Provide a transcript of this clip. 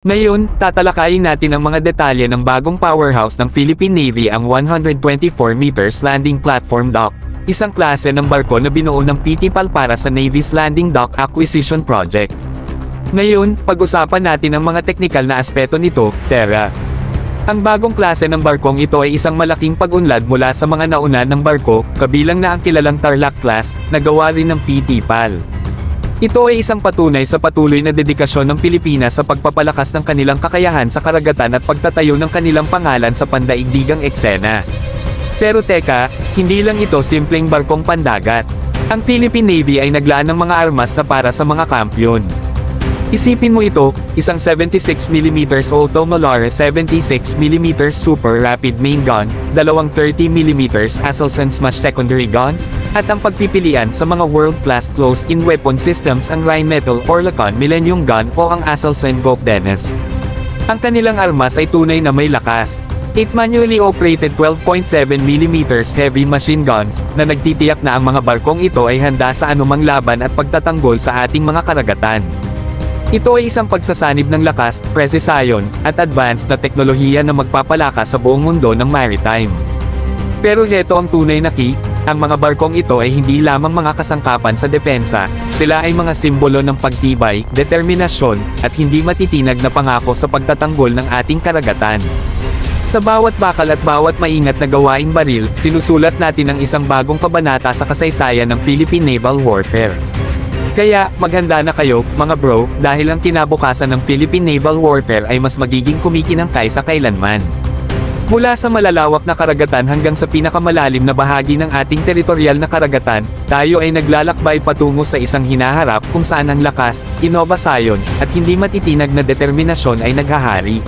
Ngayon, tatalakayin natin ang mga detalye ng bagong powerhouse ng Philippine Navy, ang 124 meters landing platform dock, isang klase ng barko na binuo ng PTPAL para sa Navy's Landing Dock Acquisition Project. Ngayon, pag-usapan natin ang mga teknikal na aspeto nito. Terra. Ang bagong klase ng barkong ito ay isang malaking pag-unlad mula sa mga nauna ng barko, kabilang na ang kilalang Tarlac class, na gawa rin ng PTPAL. Ito ay isang patunay sa patuloy na dedikasyon ng Pilipinas sa pagpapalakas ng kanilang kakayahan sa karagatan at pagtatayo ng kanilang pangalan sa pandaigdigang eksena. Pero teka, hindi lang ito simpleng barkong pandagat. Ang Philippine Navy ay naglaan ng mga armas na para sa mga kampyon. Isipin mo ito, isang 76mm Auto Malare 76mm Super Rapid Main Gun, dalawang 30mm Aselsan Smash Secondary Guns, at ang pagpipilian sa mga world-class close-in weapon systems ang Rheinmetall Oerlikon Millennium Gun o ang Aselsan Gulf Dennis. Ang kanilang armas ay tunay na may lakas. 8 manually operated 12.7mm heavy machine guns, na nagtitiyak na ang mga barkong ito ay handa sa anumang laban at pagtatanggol sa ating mga karagatan. Ito ay isang pagsasanib ng lakas, presisyon, at advanced na teknolohiya na magpapalakas sa buong mundo ng maritime. Pero heto ang tunay na key, ang mga barkong ito ay hindi lamang mga kasangkapan sa depensa, sila ay mga simbolo ng pagtibay, determinasyon, at hindi matitinag na pangako sa pagtatanggol ng ating karagatan. Sa bawat bakal at bawat maingat na gawaing baril, sinusulat natin ang isang bagong kabanata sa kasaysayan ng Philippine Naval Warfare. Kaya, maghanda na kayo, mga bro, dahil ang kinabukasan ng Philippine Naval Warfare ay mas magiging kumikinang kaysa kailanman. Mula sa malalawak na karagatan hanggang sa pinakamalalim na bahagi ng ating teritorial na karagatan, tayo ay naglalakbay patungo sa isang hinaharap kung saan ang lakas, inobasayon, at hindi matitinag na determinasyon ay naghahari.